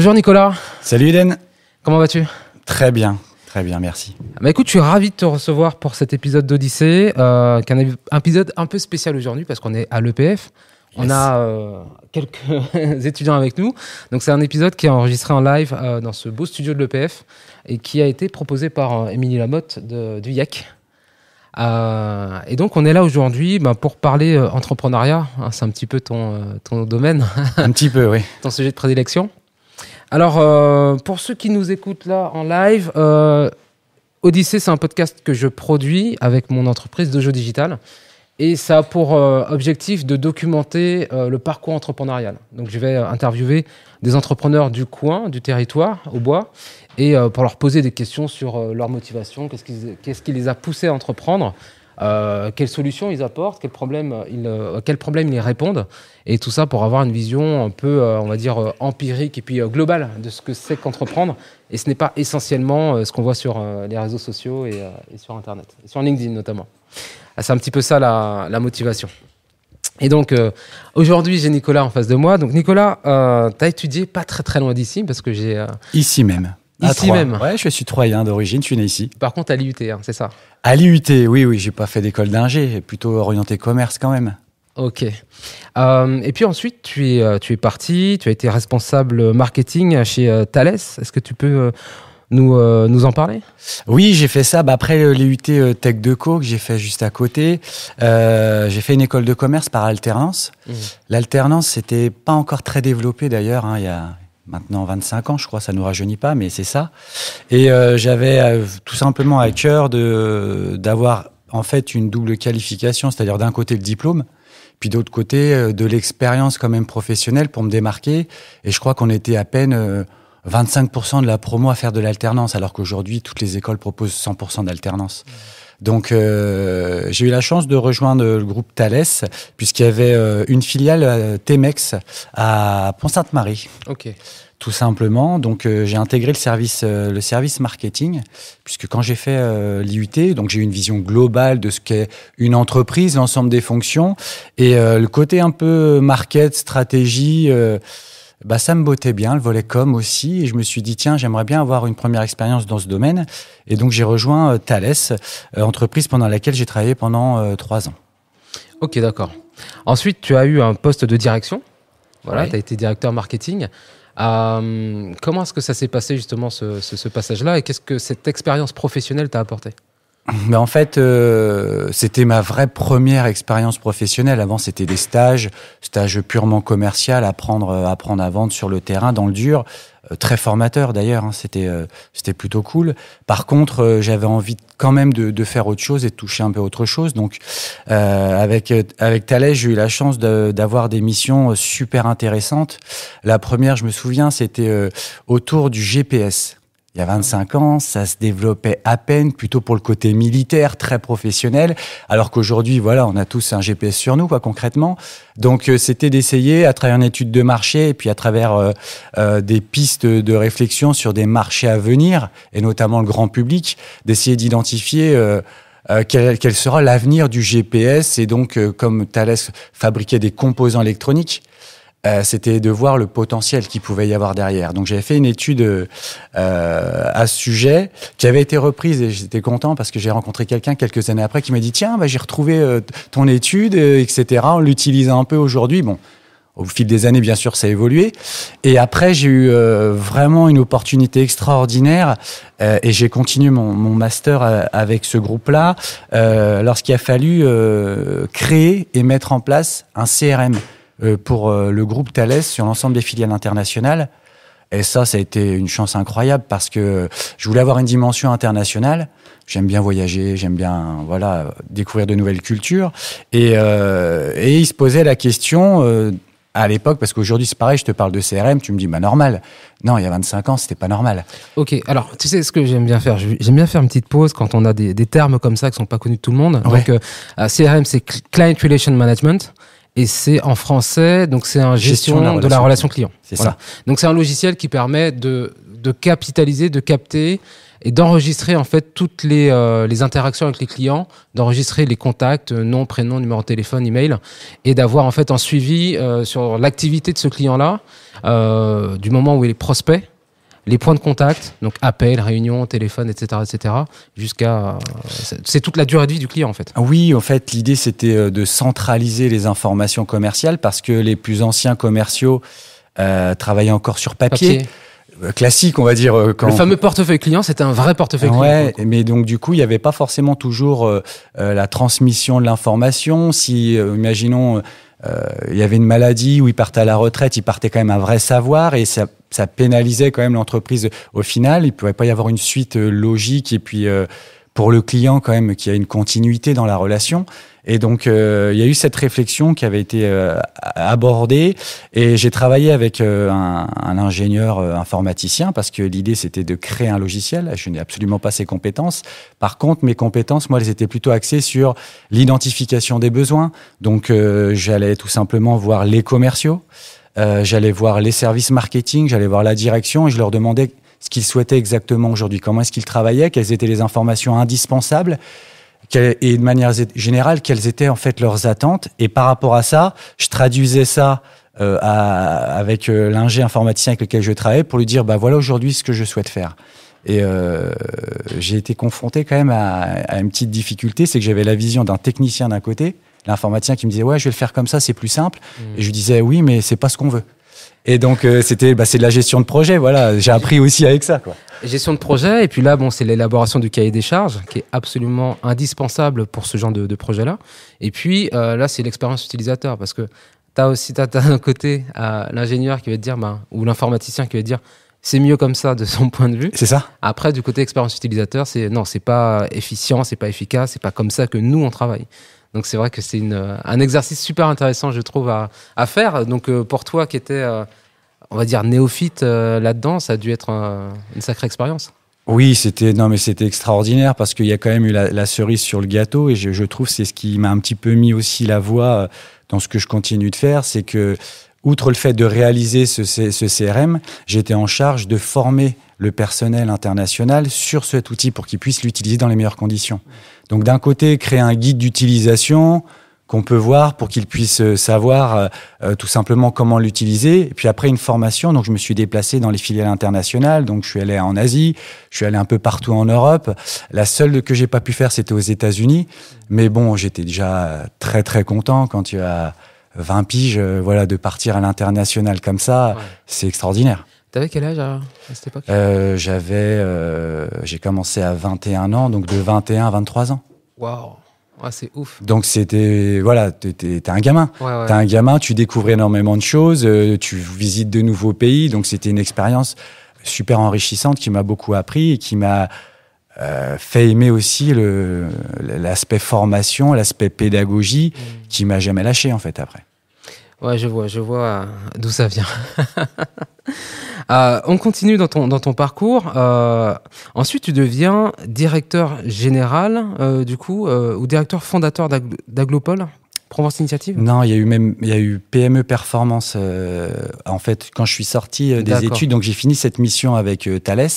Bonjour Nicolas. Salut Eden. Comment vas-tu ? Très bien, merci. Écoute, je suis ravi de te recevoir pour cet épisode d'Odyssée, qui est un épisode un peu spécial aujourd'hui parce qu'on est à l'EPF. On a quelques étudiants avec nous. Donc c'est un épisode qui est enregistré en live dans ce beau studio de l'EPF et qui a été proposé par Émilie Lamotte du IEC. Et donc on est là aujourd'hui pour parler entrepreneuriat. C'est un petit peu ton domaine. Un petit peu, oui. Ton sujet de prédilection. Alors, pour ceux qui nous écoutent là en live, Odyssée, c'est un podcast que je produis avec mon entreprise Dojo Digital. Et ça a pour objectif de documenter le parcours entrepreneurial. Donc, je vais interviewer des entrepreneurs du coin, du territoire, au bois, et pour leur poser des questions sur leur motivation, qu'est-ce qui les a poussés à entreprendre, quelles solutions ils apportent, quels problèmes ils répondent, et tout ça pour avoir une vision un peu, on va dire, empirique et puis globale de ce que c'est qu'entreprendre. Et ce n'est pas essentiellement ce qu'on voit sur les réseaux sociaux et sur Internet, et sur LinkedIn notamment. C'est un petit peu ça la motivation. Et donc, aujourd'hui, j'ai Nicolas en face de moi. Donc, Nicolas, tu as étudié pas très très loin d'ici parce que j'ai... Ici même. Ici même. Ouais, je suis troyen d'origine, je suis né ici. Par contre, à l'IUT, c'est ça ? À l'IUT, oui, j'ai pas fait d'école d'ingé, plutôt orienté commerce quand même. Ok. Et puis ensuite, tu es parti, tu as été responsable marketing chez Thales. Est-ce que tu peux... nous en parler ? Oui, j'ai fait ça après l'IUT Tech Deco que j'ai fait juste à côté. J'ai fait une école de commerce par alternance. L'alternance, c'était pas encore très développé d'ailleurs, il y a maintenant 25 ans, je crois, ça nous rajeunit pas, mais c'est ça. Et j'avais tout simplement à cœur d'avoir en fait une double qualification, c'est-à-dire d'un côté le diplôme, puis d'autre côté de l'expérience quand même professionnelle pour me démarquer. Et je crois qu'on était à peine 25% de la promo à faire de l'alternance, alors qu'aujourd'hui, toutes les écoles proposent 100% d'alternance. Donc, j'ai eu la chance de rejoindre le groupe Thales, puisqu'il y avait une filiale Temex à Pont-Sainte-Marie. Ok. Tout simplement. Donc, j'ai intégré le service marketing, puisque quand j'ai fait l'IUT, donc j'ai eu une vision globale de ce qu'est une entreprise, l'ensemble des fonctions, et le côté un peu market, stratégie... ça me bottait bien, le volet com aussi, et je me suis dit, tiens, j'aimerais bien avoir une première expérience dans ce domaine. Et donc, j'ai rejoint Thales, entreprise pendant laquelle j'ai travaillé pendant 3 ans. Ok, d'accord. Ensuite, tu as eu un poste de direction. Voilà, Ouais. tu as été directeur marketing. Comment est-ce que ça s'est passé, justement, ce passage-là, et qu'est-ce que cette expérience professionnelle t'a apporté ? Mais en fait, c'était ma vraie première expérience professionnelle. Avant, c'était des stages purement commerciaux, apprendre à vendre sur le terrain, dans le dur. Très formateur d'ailleurs, c'était plutôt cool. Par contre, j'avais envie quand même de faire autre chose et de toucher un peu autre chose. Donc, avec Thales, j'ai eu la chance d'avoir des missions super intéressantes. La première, je me souviens, c'était autour du GPS. Il y a 25 ans, ça se développait à peine, plutôt pour le côté militaire, très professionnel, alors qu'aujourd'hui, voilà, on a tous un GPS sur nous, concrètement. Donc, c'était d'essayer, à travers une étude de marché, et puis à travers des pistes de réflexion sur des marchés à venir, et notamment le grand public, d'essayer d'identifier quel sera l'avenir du GPS. Et donc, comme Thales fabriquait des composants électroniques, c'était de voir le potentiel qu'il pouvait y avoir derrière. Donc j'avais fait une étude à ce sujet qui avait été reprise et j'étais content parce que j'ai rencontré quelqu'un quelques années après qui m'a dit tiens, j'ai retrouvé ton étude, etc. On l'utilise un peu aujourd'hui. Bon, au fil des années, bien sûr, ça a évolué. Et après, j'ai eu vraiment une opportunité extraordinaire et j'ai continué mon master avec ce groupe-là lorsqu'il a fallu créer et mettre en place un CRM pour le groupe Thales sur l'ensemble des filiales internationales. Et ça a été une chance incroyable parce que je voulais avoir une dimension internationale. J'aime bien voyager, j'aime bien découvrir de nouvelles cultures. Et il se posait la question à l'époque, parce qu'aujourd'hui c'est pareil, je te parle de CRM, tu me dis normal. Non, il y a 25 ans, c'était pas normal. Ok, alors tu sais ce que j'aime bien faire ? J'aime bien faire une petite pause quand on a des termes comme ça qui sont pas connus de tout le monde. Ouais. Donc CRM, c'est Client Relation Management. Et c'est en français, donc c'est un gestion de la relation client. C'est voilà. ça. Donc c'est un logiciel qui permet de capitaliser, de capter et d'enregistrer en fait toutes les interactions avec les clients, d'enregistrer les contacts, nom, prénom, numéro de téléphone, email, et d'avoir en fait un suivi sur l'activité de ce client-là, du moment où il est prospect, les points de contact, donc appel, réunion, téléphone, etc., jusqu'à c'est toute la durée de vie du client en fait. Oui, en fait, l'idée c'était de centraliser les informations commerciales parce que les plus anciens commerciaux travaillaient encore sur papier. Classique, on va dire. Le fameux portefeuille client, c'était un vrai portefeuille client. Ouais, mais donc du coup, il n'y avait pas forcément toujours la transmission de l'information. Si, imaginons, il y avait une maladie où ils partaient à la retraite, ils partaient quand même un vrai savoir et ça pénalisait quand même l'entreprise. Au final, il ne pouvait pas y avoir une suite logique et puis pour le client quand même qu'il y a une continuité dans la relation. Et donc, il y a eu cette réflexion qui avait été abordée et j'ai travaillé avec un ingénieur informaticien parce que l'idée, c'était de créer un logiciel. Je n'ai absolument pas ces compétences. Par contre, mes compétences, moi, elles étaient plutôt axées sur l'identification des besoins. Donc, j'allais tout simplement voir les commerciaux, j'allais voir les services marketing, j'allais voir la direction et je leur demandais ce qu'ils souhaitaient exactement aujourd'hui, comment est-ce qu'ils travaillaient, quelles étaient les informations indispensables et de manière générale, quelles étaient en fait leurs attentes. Et par rapport à ça, je traduisais ça avec l'ingé informaticien avec lequel je travaillais pour lui dire, bah voilà aujourd'hui ce que je souhaite faire. Et j'ai été confronté quand même à une petite difficulté, c'est que j'avais la vision d'un technicien d'un côté, l'informaticien qui me disait, ouais, je vais le faire comme ça, c'est plus simple. Et je lui disais, oui, mais c'est pas ce qu'on veut. Et donc, c'est de la gestion de projet, voilà. J'ai appris aussi avec ça, quoi. Gestion de projet, et puis là, bon, c'est l'élaboration du cahier des charges, qui est absolument indispensable pour ce genre de projet-là. Et puis, là, c'est l'expérience utilisateur, parce que t'as d'un côté l'ingénieur qui va te dire, ou l'informaticien qui va te dire, c'est mieux comme ça de son point de vue. C'est ça. Après, du côté expérience utilisateur, c'est pas efficient, c'est pas efficace, c'est pas comme ça que nous, on travaille. Donc c'est vrai que c'est un exercice super intéressant, je trouve, à faire. Donc pour toi qui étais, on va dire, néophyte là-dedans, ça a dû être une sacrée expérience. Oui, c'était extraordinaire parce qu'il y a quand même eu la cerise sur le gâteau et je trouve que c'est ce qui m'a un petit peu mis aussi la voie dans ce que je continue de faire, c'est que outre le fait de réaliser ce CRM, j'étais en charge de former le personnel international sur cet outil pour qu'il puisse l'utiliser dans les meilleures conditions. Donc d'un côté, créer un guide d'utilisation qu'on peut voir pour qu'il puisse savoir tout simplement comment l'utiliser. Et puis après, une formation. Donc je me suis déplacé dans les filiales internationales. Donc je suis allé en Asie, je suis allé un peu partout en Europe. La seule que j'ai pas pu faire, c'était aux États-Unis. Mais bon, j'étais déjà très très content quand tu as 20 piges, voilà, de partir à l'international comme ça. Ouais. C'est extraordinaire. T'avais quel âge à cette époque ? J'ai commencé à 21 ans, donc de 21 à 23 ans. Waouh, ouais, c'est ouf. Donc c'était, voilà, t'es un gamin. Ouais. T'es un gamin, tu découvres énormément de choses, tu visites de nouveaux pays, donc c'était une expérience super enrichissante qui m'a beaucoup appris et qui m'a fait aimer aussi l'aspect formation, l'aspect pédagogie, qui m'a jamais lâché en fait après. Ouais, je vois d'où ça vient. On continue dans ton parcours. Ensuite, tu deviens directeur général, du coup, ou directeur fondateur d'Aglopol, Provence Initiative ? Non, il y a eu PME Performance. En fait, quand je suis sorti des études, donc j'ai fini cette mission avec Thales,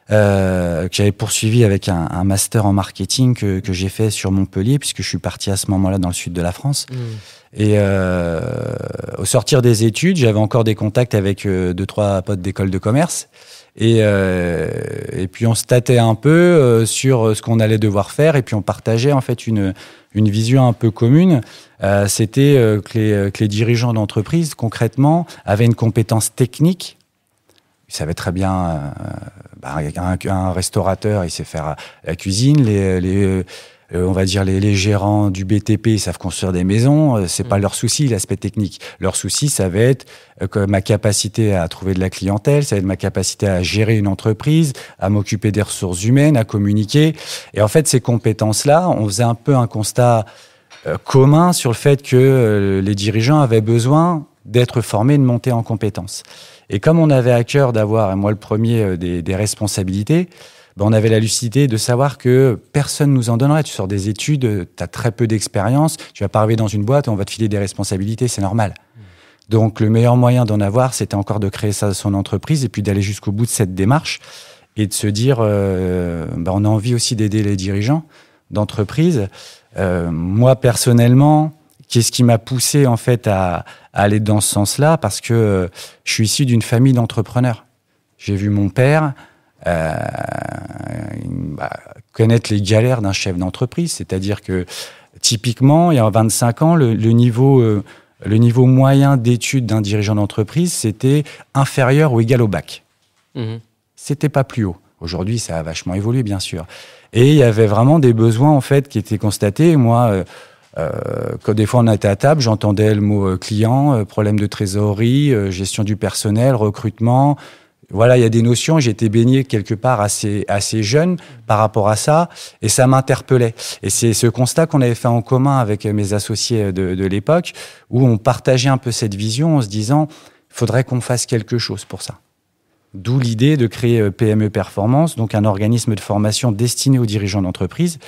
que j'avais poursuivi avec un master en marketing que j'ai fait sur Montpellier, puisque je suis parti à ce moment-là dans le sud de la France. Et au sortir des études, j'avais encore des contacts avec 2-3 potes d'école de commerce. Et puis on se tâtait un peu sur ce qu'on allait devoir faire. Et puis on partageait en fait une vision un peu commune. C'était que les dirigeants d'entreprise, concrètement, avaient une compétence technique. Ils savaient très bien, un restaurateur, il sait faire la cuisine, on va dire les gérants du BTP, ils savent construire des maisons, c'est pas leur souci, l'aspect technique. Leur souci, ça va être ma capacité à trouver de la clientèle, ça va être ma capacité à gérer une entreprise, à m'occuper des ressources humaines, à communiquer. Et en fait, ces compétences-là, on faisait un peu un constat commun sur le fait que les dirigeants avaient besoin d'être formés, de monter en compétences. Et comme on avait à cœur d'avoir, et moi le premier, des responsabilités, on avait la lucidité de savoir que personne nous en donnerait. Tu sors des études, tu as très peu d'expérience, tu vas pas arriver dans une boîte et on va te filer des responsabilités, c'est normal. Donc, le meilleur moyen d'en avoir, c'était encore de créer son entreprise et puis d'aller jusqu'au bout de cette démarche et de se dire, on a envie aussi d'aider les dirigeants d'entreprise. Moi, personnellement, qu'est-ce qui m'a poussé en fait à aller dans ce sens-là? Parce que je suis issu d'une famille d'entrepreneurs. J'ai vu mon père connaître les galères d'un chef d'entreprise, c'est-à-dire que typiquement, il y a 25 ans, le niveau moyen d'études d'un dirigeant d'entreprise, c'était inférieur ou égal au bac. C'était pas plus haut. Aujourd'hui, ça a vachement évolué, bien sûr. Et il y avait vraiment des besoins en fait qui étaient constatés. Moi, quand des fois on était à table, j'entendais le mot client, problème de trésorerie, gestion du personnel, recrutement. Voilà, il y a des notions. J'étais baigné quelque part assez jeune par rapport à ça, et ça m'interpellait. Et c'est ce constat qu'on avait fait en commun avec mes associés de l'époque, où on partageait un peu cette vision en se disant, il faudrait qu'on fasse quelque chose pour ça. D'où l'idée de créer PME Performance, donc un organisme de formation destiné aux dirigeants d'entreprise,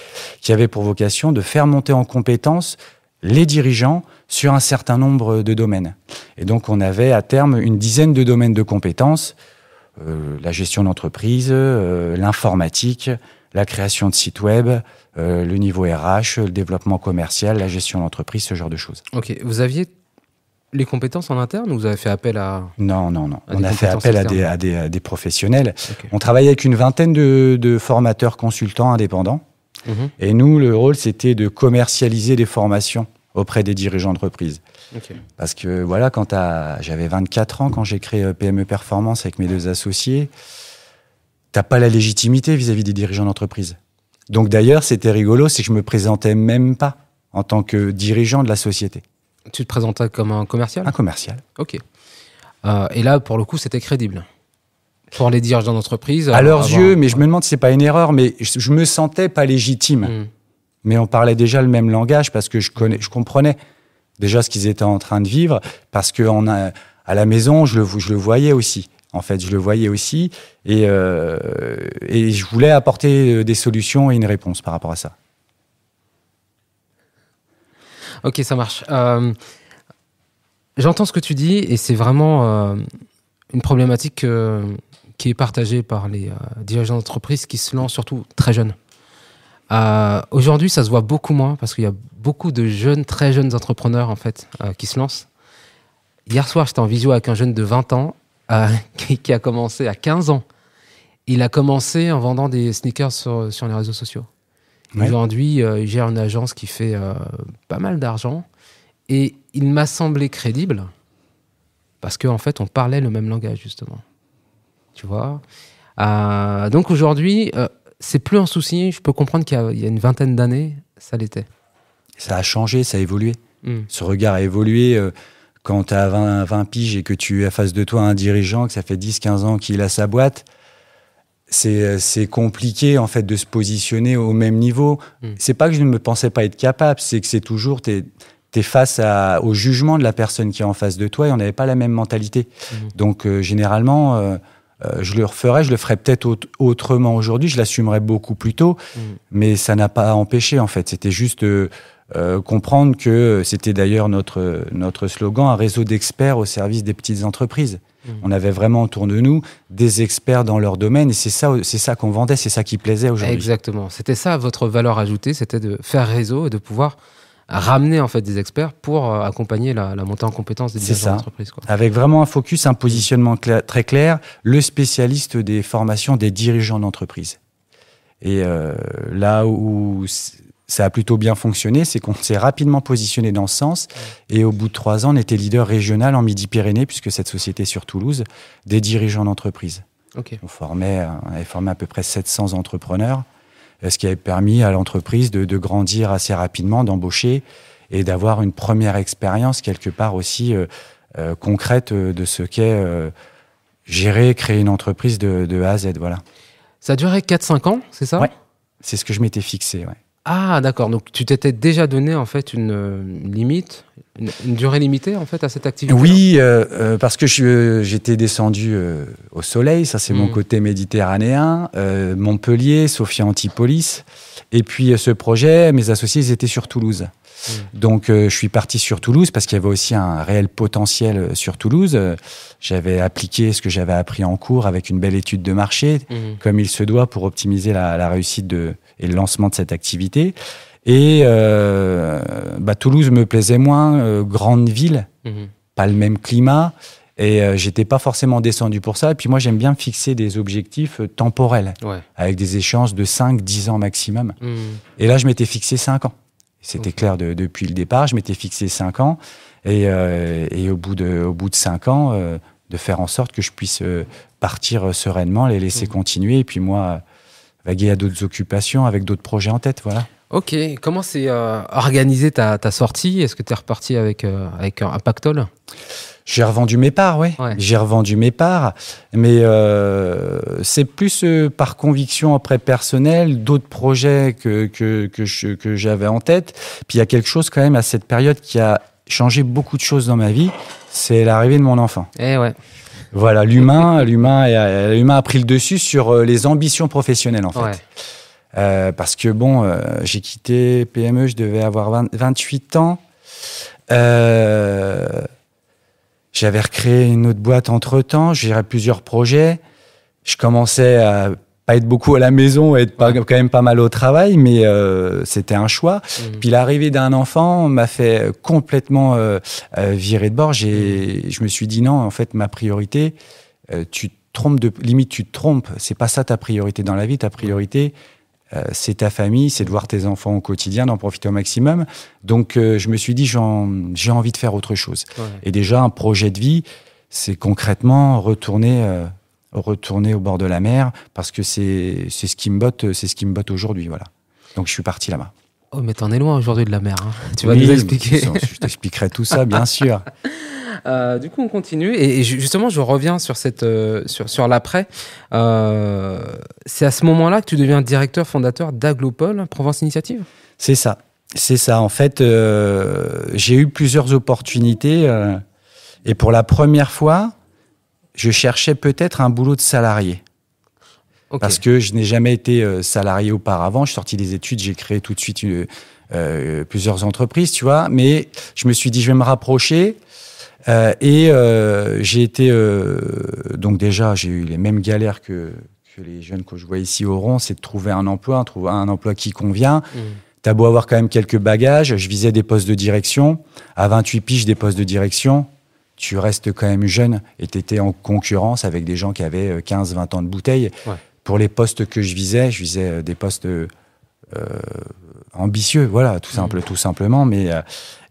qui avait pour vocation de faire monter en compétences les dirigeants sur un certain nombre de domaines. Et donc on avait à terme une dizaine de domaines de compétences, la gestion d'entreprise, l'informatique, la création de sites web, le niveau RH, le développement commercial, la gestion d'entreprise, ce genre de choses. Ok, vous aviez les compétences en interne ou vous avez fait appel à... Non. On a fait appel à des professionnels. Okay. On travaillait avec une vingtaine de formateurs consultants indépendants. Et nous, le rôle, c'était de commercialiser des formations auprès des dirigeants d'entreprise. Okay. Parce que voilà, j'avais 24 ans quand j'ai créé PME Performance avec mes deux associés, t'as pas la légitimité vis-à-vis des dirigeants d'entreprise. Donc d'ailleurs, c'était rigolo, c'est que je me présentais même pas en tant que dirigeant de la société. Tu te présentais comme un commercial ? Un commercial. Ok. Et là, pour le coup, c'était crédible pour les dirigeants d'entreprise. À leurs yeux, mais je me demande si c'est pas une erreur, mais je me sentais pas légitime. Mais on parlait déjà le même langage parce que je comprenais déjà ce qu'ils étaient en train de vivre, parce que à la maison, je le voyais aussi. En fait, je le voyais aussi, et je voulais apporter des solutions et une réponse par rapport à ça. Ok, ça marche. J'entends ce que tu dis, et c'est vraiment une problématique qui est partagée par les dirigeants d'entreprise qui se lancent surtout très jeunes. Aujourd'hui, ça se voit beaucoup moins parce qu'il y a beaucoup de jeunes, très jeunes entrepreneurs en fait, qui se lancent. Hier soir, j'étais en visio avec un jeune de 20 ans qui a commencé à 15 ans. Il a commencé en vendant des sneakers sur les réseaux sociaux. Ouais. Aujourd'hui, il gère une agence qui fait pas mal d'argent et il m'a semblé crédible parce qu'en fait, on parlait le même langage justement. Tu vois ? Donc aujourd'hui... c'est plus un souci. Je peux comprendre qu'il y a une vingtaine d'années, ça l'était. Ça a changé, ça a évolué. Ce regard a évolué. Quand tu as 20 piges et que tu as face de toi un dirigeant, que ça fait 10-15 ans qu'il a sa boîte, c'est compliqué en fait de se positionner au même niveau. C'est pas que je ne me pensais pas être capable, c'est que c'est toujours... t'es face au jugement de la personne qui est en face de toi et on n'avait pas la même mentalité. Donc généralement... je le ferais peut-être autrement aujourd'hui, je l'assumerais beaucoup plus tôt, mais ça n'a pas empêché en fait. C'était juste comprendre que c'était d'ailleurs notre slogan, un réseau d'experts au service des petites entreprises. On avait vraiment autour de nous des experts dans leur domaine et c'est ça qu'on vendait, c'est ça qui plaisait aujourd'hui. Exactement, c'était ça votre valeur ajoutée, c'était de faire réseau et de pouvoir ramener en fait des experts pour accompagner la montée en compétences des dirigeants d'entreprise. Avec vraiment un focus, un positionnement très clair, le spécialiste des formations des dirigeants d'entreprise. Et là où ça a plutôt bien fonctionné, c'est qu'on s'est rapidement positionné dans ce sens. Et au bout de 3 ans, on était leader régional en Midi-Pyrénées, puisque cette société est sur Toulouse, des dirigeants d'entreprise. Okay. On avait formé à peu près 700 entrepreneurs. Ce qui avait permis à l'entreprise de grandir assez rapidement, d'embaucher et d'avoir une première expérience quelque part aussi concrète de ce qu'est gérer, créer une entreprise de A à Z. Voilà. Ça a duré 4-5 ans, c'est ça ? Ouais, c'est ce que je m'étais fixé. Ouais. Ah, d'accord. Donc, tu t'étais déjà donné en fait une limite, une durée limitée en fait à cette activité. Oui, parce que j'étais descendu au soleil, ça c'est mon côté méditerranéen, Montpellier, Sophia Antipolis, et puis ce projet, mes associés, ils étaient sur Toulouse. Donc, je suis parti sur Toulouse parce qu'il y avait aussi un réel potentiel sur Toulouse. J'avais appliqué ce que j'avais appris en cours avec une belle étude de marché, comme il se doit pour optimiser la réussite et le lancement de cette activité. Et Toulouse me plaisait moins, grande ville, pas le même climat. Et j'étais pas forcément descendu pour ça. Et puis moi, j'aime bien fixer des objectifs temporels, avec des échéances de 5-10 ans maximum. Et là, je m'étais fixé 5 ans. C'était clair depuis le départ. Je m'étais fixé 5 ans. Et au bout de 5 ans, de faire en sorte que je puisse partir sereinement, les laisser continuer. Et puis moi, vaguer à d'autres occupations avec d'autres projets en tête. Voilà. Ok. Comment s'est organisée ta sortie? Est-ce que tu es reparti avec un pactole? J'ai revendu mes parts, oui. J'ai revendu mes parts, mais c'est plus par conviction après personnelle, d'autres projets que j'avais en tête. Puis il y a quelque chose quand même à cette période qui a changé beaucoup de choses dans ma vie, c'est l'arrivée de mon enfant. Voilà, l'humain a pris le dessus sur les ambitions professionnelles en fait. Parce que j'ai quitté PME, je devais avoir 28 ans. J'avais recréé une autre boîte entre-temps, je gérais plusieurs projets. Je commençais à pas être beaucoup à la maison, être quand même pas mal au travail, mais c'était un choix. Puis l'arrivée d'un enfant m'a fait complètement virer de bord. Je me suis dit non, en fait, ma priorité, tu te trompes. C'est pas ça ta priorité dans la vie. Ta priorité, c'est ta famille, c'est de voir tes enfants au quotidien, d'en profiter au maximum. Donc, je me suis dit, j'ai envie de faire autre chose. Et déjà, un projet de vie, c'est concrètement retourner au bord de la mer, parce que c'est ce qui me botte aujourd'hui, voilà. Donc, je suis parti là-bas. Oh, mais t'en es loin aujourd'hui de la mer, hein. Tu vas nous expliquer. Je t'expliquerai tout ça, bien sûr. Du coup, on continue. Et justement, je reviens sur sur l'après. C'est à ce moment-là que tu deviens directeur fondateur d'Aglopol, Provence Initiative? C'est ça. En fait, j'ai eu plusieurs opportunités. Et pour la première fois, je cherchais peut-être un boulot de salarié. Parce que je n'ai jamais été salarié auparavant. Je suis sorti des études, j'ai créé tout de suite plusieurs entreprises, tu vois. Mais je me suis dit, je vais me rapprocher. J'ai été... donc déjà, j'ai eu les mêmes galères que les jeunes que je vois ici auront, c'est de trouver un emploi qui convient. T'as beau avoir quand même quelques bagages. Je visais des postes de direction. À 28 piges, des postes de direction, tu restes quand même jeune et t'étais en concurrence avec des gens qui avaient 15-20 ans de bouteille. Pour les postes que je visais des postes ambitieux, voilà, tout simplement. Mais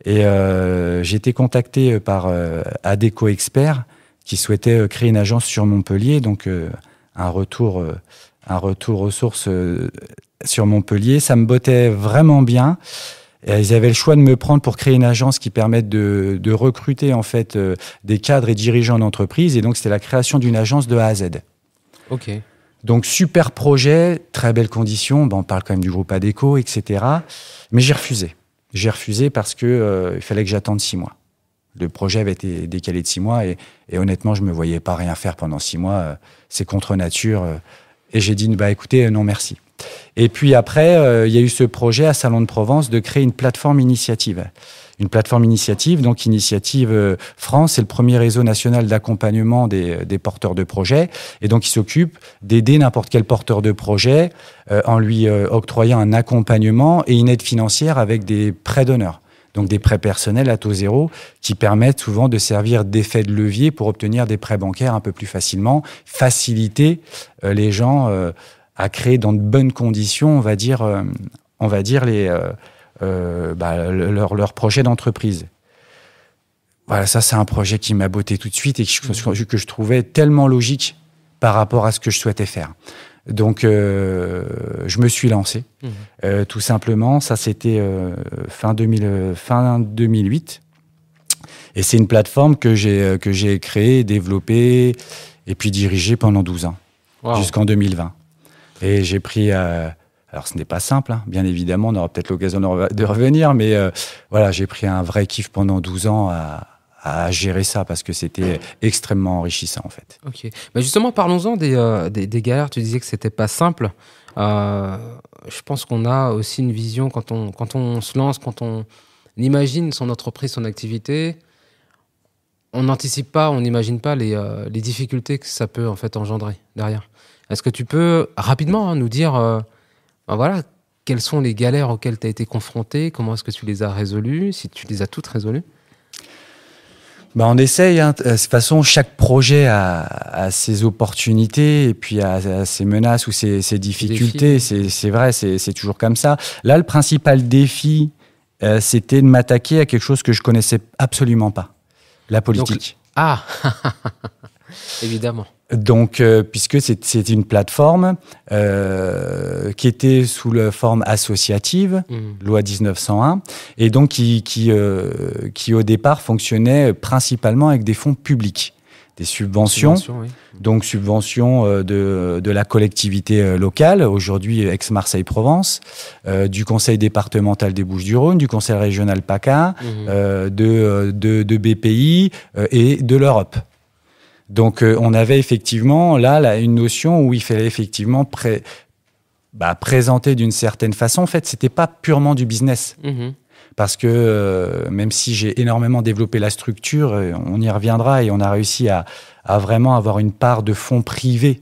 j'ai été contacté par Adéco Expert qui souhaitait créer une agence sur Montpellier, donc un retour aux sources sur Montpellier. Ça me bottait vraiment bien. Ils avaient le choix de me prendre pour créer une agence qui permette de recruter en fait des cadres et dirigeants d'entreprise. Et donc c'était la création d'une agence de A à Z. Ok. Donc super projet, très belles conditions. On parle quand même du groupe Adéco, etc. Mais j'ai refusé. J'ai refusé parce que il fallait que j'attende 6 mois. Le projet avait été décalé de 6 mois et honnêtement, je me voyais pas rien faire pendant 6 mois. C'est contre nature. Et j'ai dit, écoutez, non merci. Et puis après, il y a eu ce projet à Salon de Provence de créer une plateforme initiative. Une plateforme initiative, donc Initiative France, c'est le premier réseau national d'accompagnement des porteurs de projets. Et donc, il s'occupe d'aider n'importe quel porteur de projet en lui octroyant un accompagnement et une aide financière avec des prêts d'honneur. Donc, des prêts personnels à taux zéro qui permettent souvent de servir d'effet de levier pour obtenir des prêts bancaires un peu plus facilement, faciliter les gens à créer dans de bonnes conditions, on va dire leur projet d'entreprise. Voilà, ça c'est un projet qui m'a botté tout de suite et que je trouvais tellement logique par rapport à ce que je souhaitais faire. Donc je me suis lancé, tout simplement. Ça c'était fin 2008. Et c'est une plateforme que j'ai créée, développée et puis dirigée pendant 12 ans, jusqu'en 2020. Et j'ai pris... alors, ce n'est pas simple, hein. Bien évidemment, on aura peut-être l'occasion de revenir, mais voilà, j'ai pris un vrai kiff pendant 12 ans à gérer ça, parce que c'était extrêmement enrichissant, en fait. Ok. Justement, parlons-en des galères. Tu disais que c'était pas simple. Je pense qu'on a aussi une vision quand on se lance, quand on imagine son entreprise, son activité, on n'anticipe pas, on n'imagine pas les difficultés que ça peut en fait engendrer derrière. Est-ce que tu peux rapidement nous dire, voilà, quelles sont les galères auxquelles tu as été confronté, comment est-ce que tu les as résolues, si tu les as toutes résolues? On essaye. De toute façon, chaque projet a ses opportunités et puis a ses menaces ou ses difficultés. C'est vrai, c'est toujours comme ça. Là, le principal défi, c'était de m'attaquer à quelque chose que je connaissais absolument pas, la politique. Évidemment. Donc, puisque c'est une plateforme qui était sous la forme associative, loi 1901, et donc qui au départ fonctionnait principalement avec des fonds publics, des subventions, oui. Donc subventions de la collectivité locale, aujourd'hui Aix-Marseille-Provence, du conseil départemental des Bouches-du-Rhône, du conseil régional PACA, de BPI et de l'Europe. Donc, on avait effectivement là une notion où il fallait effectivement présenter d'une certaine façon. En fait, c'était pas purement du business. Parce que même si j'ai énormément développé la structure, on y reviendra et on a réussi à vraiment avoir une part de fonds privés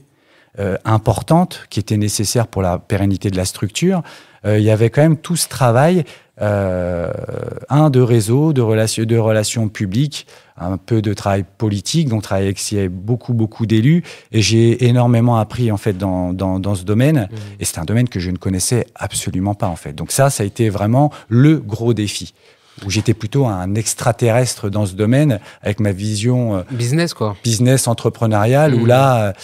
importante qui était nécessaire pour la pérennité de la structure. Il y avait quand même tout ce travail de réseau, de relations publiques, un peu de travail politique, donc travail avec beaucoup d'élus, et j'ai énormément appris en fait dans ce domaine, et c'est un domaine que je ne connaissais absolument pas en fait. Donc ça a été vraiment le gros défi, où j'étais plutôt un extraterrestre dans ce domaine, avec ma vision business entrepreneuriale, où là,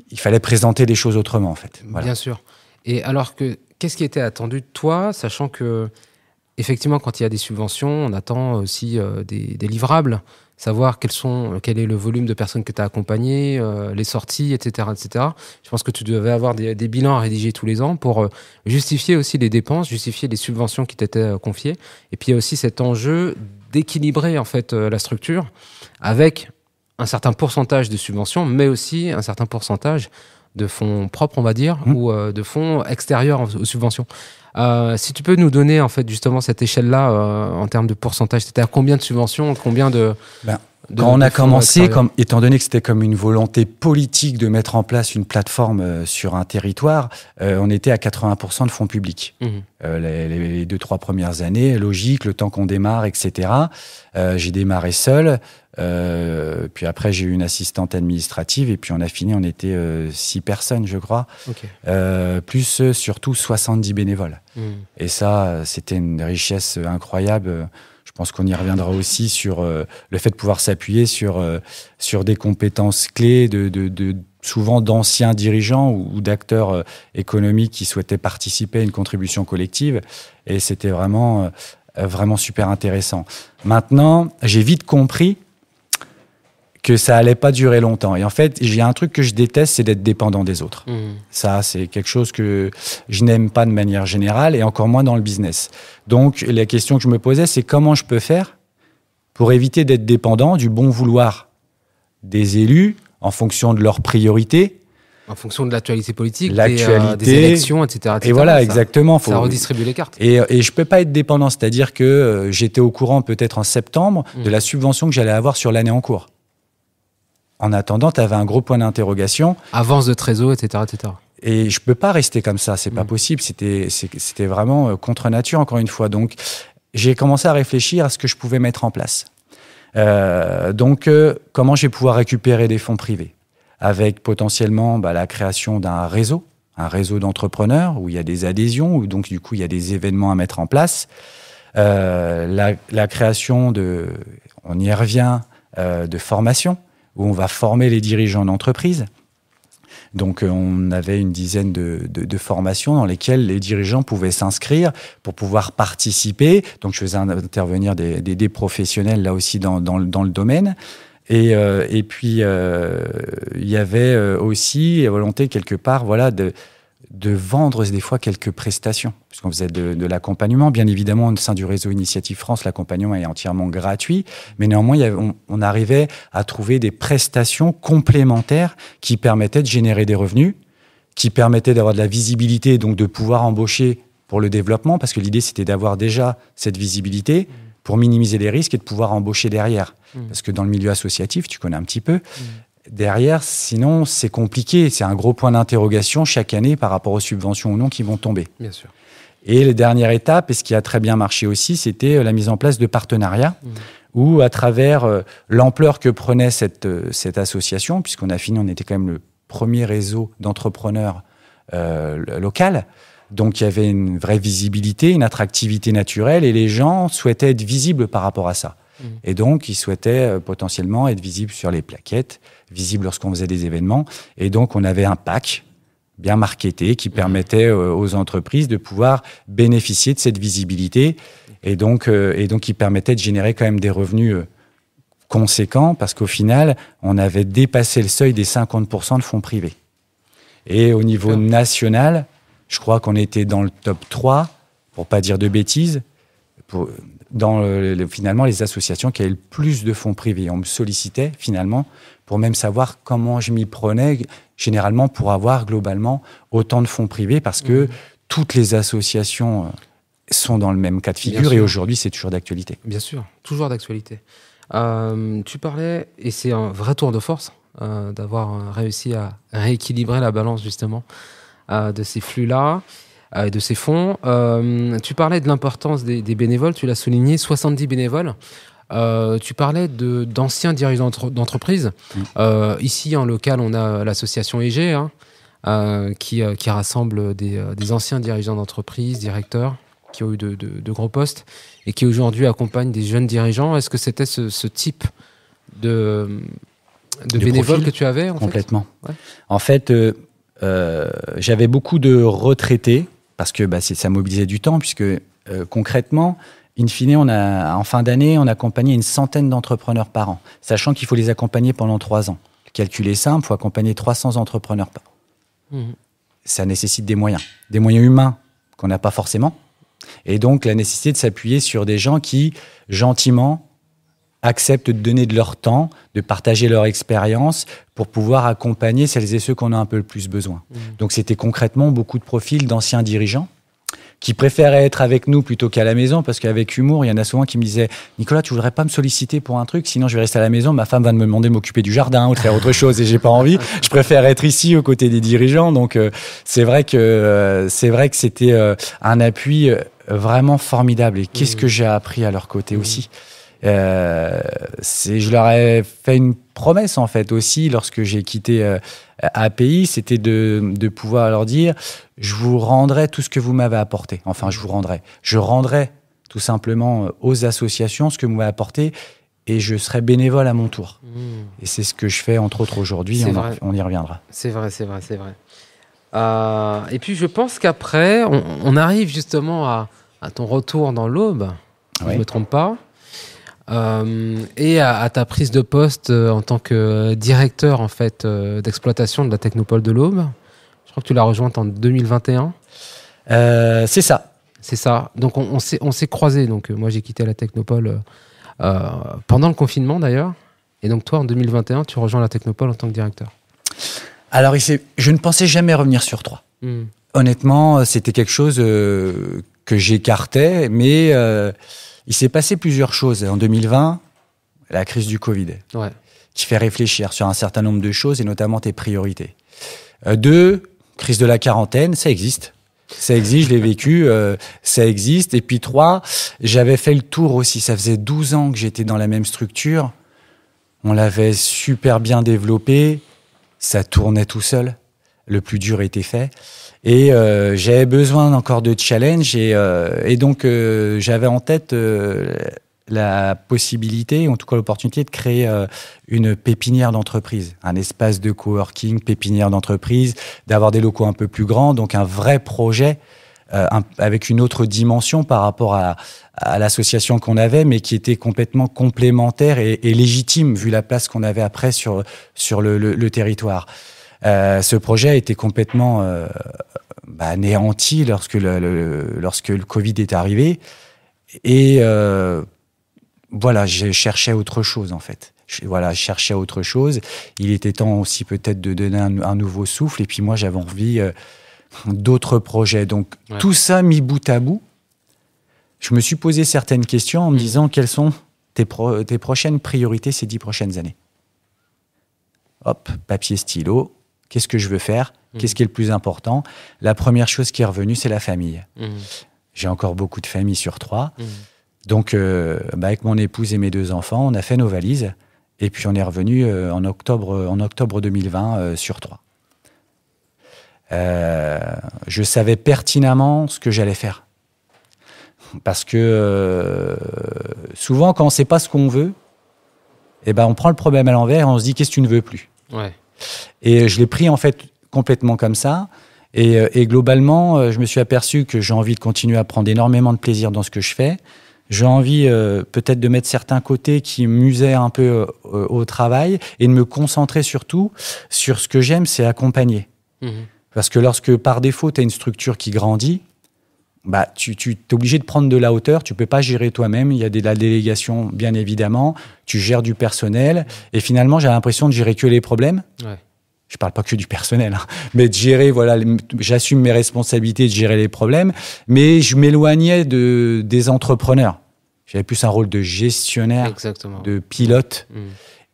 il fallait présenter les choses autrement en fait. Voilà. Bien sûr. Et alors qu'est-ce qui était attendu de toi, sachant que effectivement, quand il y a des subventions, on attend aussi des livrables, savoir quel est le volume de personnes que tu as accompagnées, les sorties, etc., etc. Je pense que tu devais avoir des bilans à rédiger tous les ans pour justifier aussi les dépenses, justifier les subventions qui t'étaient confiées. Et puis il y a aussi cet enjeu d'équilibrer en fait la structure avec un certain pourcentage de subventions, mais aussi un certain pourcentage de fonds propres, on va dire, ou de fonds extérieurs aux subventions. Si tu peux nous donner en fait justement cette échelle-là en termes de pourcentage, c'était à combien de subventions, combien quand on a commencé, étant donné que c'était comme une volonté politique de mettre en place une plateforme sur un territoire, on était à 80% de fonds publics. Les 2-3 premières années, logique, le temps qu'on démarre, etc. J'ai démarré seul. Puis après, j'ai eu une assistante administrative et puis on a fini, on était 6 personnes, je crois, plus surtout 70 bénévoles. Et ça, c'était une richesse incroyable. Je pense qu'on y reviendra aussi sur le fait de pouvoir s'appuyer sur des compétences clés souvent d'anciens dirigeants ou d'acteurs économiques qui souhaitaient participer à une contribution collective. Et c'était vraiment super intéressant. Maintenant, j'ai vite compris que ça allait pas durer longtemps. Et en fait, j'ai un truc que je déteste, c'est d'être dépendant des autres. Ça, c'est quelque chose que je n'aime pas de manière générale, et encore moins dans le business. Donc, la question que je me posais, c'est comment je peux faire pour éviter d'être dépendant du bon vouloir des élus en fonction de leurs priorités. En fonction de l'actualité politique, des élections, etc. Et voilà, exactement. Ça redistribue les cartes. Et je peux pas être dépendant, c'est-à-dire que j'étais au courant peut-être en septembre de la subvention que j'allais avoir sur l'année en cours. En attendant, tu avais un gros point d'interrogation. Avance de trésor, etc., etc. Et je peux pas rester comme ça, c'est pas possible. C'était vraiment contre nature, encore une fois. Donc, j'ai commencé à réfléchir à ce que je pouvais mettre en place. Comment je vais pouvoir récupérer des fonds privés avec potentiellement la création d'un réseau, un réseau d'entrepreneurs où il y a des adhésions, où donc du coup il y a des événements à mettre en place. La création on y revient, de formation, où on va former les dirigeants d'entreprise. Donc, on avait une dizaine de formations dans lesquelles les dirigeants pouvaient s'inscrire pour pouvoir participer. Donc, je faisais intervenir des professionnels là aussi dans le domaine. Et puis, il y avait aussi la volonté quelque part, de vendre des fois quelques prestations, puisqu'on faisait de l'accompagnement. Bien évidemment, au sein du réseau Initiative France, l'accompagnement est entièrement gratuit, mais néanmoins, on arrivait à trouver des prestations complémentaires qui permettaient de générer des revenus, qui permettaient d'avoir de la visibilité, donc de pouvoir embaucher pour le développement, parce que l'idée, c'était d'avoir déjà cette visibilité pour minimiser les risques et de pouvoir embaucher derrière. Parce que dans le milieu associatif, tu connais un petit peu, derrière, sinon, c'est compliqué. C'est un gros point d'interrogation chaque année par rapport aux subventions ou non qui vont tomber. Bien sûr. Et la dernière étape, et ce qui a très bien marché aussi, c'était la mise en place de partenariats où, à travers l'ampleur que prenait cette association, puisqu'on a fini, on était quand même le premier réseau d'entrepreneurs local. Donc, il y avait une vraie visibilité, une attractivité naturelle et les gens souhaitaient être visibles par rapport à ça. Et donc, ils souhaitaient potentiellement être visibles sur les plaquettes, visibles lorsqu'on faisait des événements. Et donc, on avait un pack bien marketé qui permettait aux entreprises de pouvoir bénéficier de cette visibilité et donc qui permettait de générer quand même des revenus conséquents parce qu'au final, on avait dépassé le seuil des 50% de fonds privés. Et au niveau national, je crois qu'on était dans le top 3, pour pas dire de bêtises, dans finalement les associations qui avaient le plus de fonds privés. On me sollicitait finalement pour même savoir comment je m'y prenais, généralement pour avoir globalement autant de fonds privés, parce que toutes les associations sont dans le même cas de figure et aujourd'hui c'est toujours d'actualité. Bien sûr, toujours d'actualité. Tu parlais, et c'est un vrai tour de force, d'avoir réussi à rééquilibrer la balance justement de ces flux-là, de ces fonds. Tu parlais de l'importance des bénévoles, tu l'as souligné, 70 bénévoles. Tu parlais d'anciens dirigeants d'entreprise. Ici, en local, on a l'association EG, qui rassemble des anciens dirigeants d'entreprise, directeurs, qui ont eu de gros postes et qui aujourd'hui accompagnent des jeunes dirigeants. Est-ce que c'était ce type de bénévoles que tu avais Complètement. Ouais. En fait, j'avais beaucoup de retraités parce que ça mobilisait du temps puisque concrètement, in fine, en fin d'année, on accompagnait une centaine d'entrepreneurs par an, sachant qu'il faut les accompagner pendant 3 ans. Le calcul est simple, il faut accompagner 300 entrepreneurs par an. Ça nécessite des moyens humains qu'on n'a pas forcément. Et donc, la nécessité de s'appuyer sur des gens qui, gentiment, acceptent de donner de leur temps, de partager leur expérience pour pouvoir accompagner celles et ceux qu'on a un peu le plus besoin. Donc, c'était concrètement beaucoup de profils d'anciens dirigeants qui préféraient être avec nous plutôt qu'à la maison, parce qu'avec humour, il y en a souvent qui me disaient « Nicolas, tu voudrais pas me solliciter pour un truc, sinon je vais rester à la maison, ma femme va me demander de m'occuper du jardin ou de faire autre chose et j'ai pas envie. Je préfère être ici aux côtés des dirigeants. » Donc c'est vrai que c'était un appui vraiment formidable. Et qu'est-ce que j'ai appris à leur côté aussi. Je leur ai fait une promesse en fait aussi lorsque j'ai quitté API, c'était de pouvoir leur dire je vous rendrai tout ce que vous m'avez apporté. Enfin, je rendrai tout simplement aux associations ce que vous m'avez apporté et je serai bénévole à mon tour. Et c'est ce que je fais entre autres aujourd'hui, on y reviendra. C'est vrai. Et puis je pense qu'après, on arrive justement à ton retour dans l'Aube, si je ne me trompe pas. Et à ta prise de poste en tant que directeur en fait d'exploitation de la Technopole de l'Aube. Je crois que tu l'as rejointe en 2021. C'est ça. Donc on s'est croisés. Donc moi j'ai quitté la Technopole pendant le confinement d'ailleurs. Et donc toi en 2021 tu rejoins la Technopole en tant que directeur. Alors je ne pensais jamais revenir sur 3. Honnêtement, c'était quelque chose que j'écartais, mais il s'est passé plusieurs choses. En 2020, la crise du Covid, qui fait réfléchir sur un certain nombre de choses et notamment tes priorités. 2, crise de la quarantaine, ça existe, je l'ai vécu, ça existe. Et puis 3, j'avais fait le tour aussi. Ça faisait 12 ans que j'étais dans la même structure. On l'avait super bien développé, ça tournait tout seul. Le plus dur était fait. Et j'avais besoin encore de challenge et donc j'avais en tête la possibilité, en tout cas l'opportunité de créer une pépinière d'entreprise, un espace de coworking, pépinière d'entreprise, d'avoir des locaux un peu plus grands, donc un vrai projet avec une autre dimension par rapport à l'association qu'on avait, mais qui était complètement complémentaire et légitime vu la place qu'on avait après sur le territoire. Ce projet a été complètement anéanti lorsque le Covid est arrivé. Et j'ai cherché autre chose, en fait. Je cherchais autre chose. Il était temps aussi peut-être de donner un nouveau souffle. Et puis moi, j'avais envie d'autres projets. Donc, tout ça mis bout à bout je me suis posé certaines questions en me disant quelles sont tes prochaines priorités ces 10 prochaines années. Hop, papier, stylo, qu'est-ce que je veux faire ? Qu'est-ce qui est le plus important ? La première chose qui est revenue, c'est la famille. J'ai encore beaucoup de familles sur 3. Donc, avec mon épouse et mes 2 enfants, on a fait nos valises. Et puis, on est revenu en octobre 2020 sur 3. Je savais pertinemment ce que j'allais faire. Parce que souvent, quand on ne sait pas ce qu'on veut, on prend le problème à l'envers et on se dit « qu'est-ce que tu ne veux plus ?» Et je l'ai pris en fait complètement comme ça. Et globalement, je me suis aperçu que j'ai envie de continuer à prendre énormément de plaisir dans ce que je fais. J'ai envie peut-être de mettre certains côtés qui m'usaient un peu au travail et de me concentrer surtout sur ce que j'aime, c'est accompagner. Parce que lorsque par défaut, tu as une structure qui grandit, tu es obligé de prendre de la hauteur, tu ne peux pas gérer toi-même, il y a de la délégation bien évidemment, tu gères du personnel et finalement j'ai l'impression de gérer que les problèmes. Je ne parle pas que du personnel, mais de gérer, j'assume mes responsabilités de gérer les problèmes, mais je m'éloignais des entrepreneurs. J'avais plus un rôle de gestionnaire, de pilote.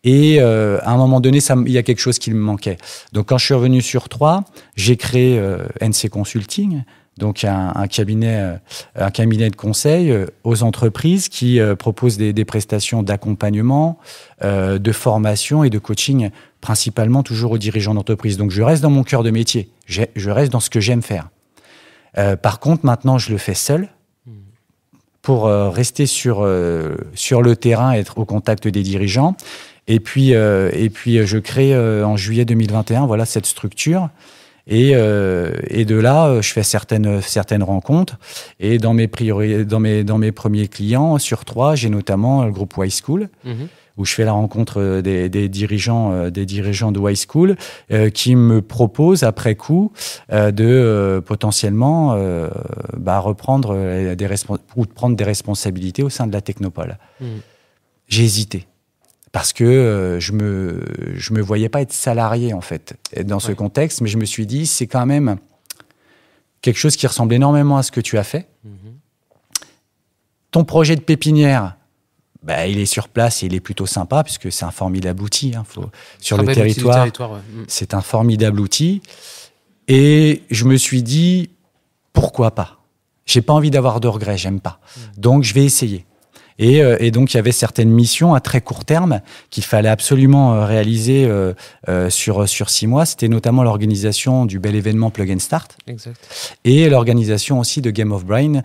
Et à un moment donné, il y a quelque chose qui me manquait. Donc quand je suis revenu sur 3, j'ai créé NC Consulting, donc un cabinet de conseil aux entreprises qui propose des prestations d'accompagnement, de formation et de coaching, principalement toujours aux dirigeants d'entreprise. Donc je reste dans mon cœur de métier, je reste dans ce que j'aime faire. Par contre, maintenant, je le fais seul pour rester sur le terrain, être au contact des dirigeants. Et puis je crée en juillet 2021 cette structure. Et de là, je fais certaines rencontres. Et dans mes premiers clients, sur 3, j'ai notamment le groupe Y School, où je fais la rencontre des dirigeants de Y School qui me proposent après coup de potentiellement reprendre ou de prendre des responsabilités au sein de la Technopole. J'ai hésité. Parce que je me voyais pas être salarié, en fait, dans ce contexte. Mais je me suis dit, c'est quand même quelque chose qui ressemble énormément à ce que tu as fait. Ton projet de pépinière, il est sur place et il est plutôt sympa, puisque c'est un formidable outil. Sur le territoire, c'est un formidable outil. Et je me suis dit, pourquoi pas ? J'ai pas envie d'avoir de regrets, j'aime pas. Donc, je vais essayer. Et donc, il y avait certaines missions à très court terme qu'il fallait absolument réaliser sur 6 mois. C'était notamment l'organisation du bel événement Plug and Start. Exact. Et l'organisation aussi de Game of Brain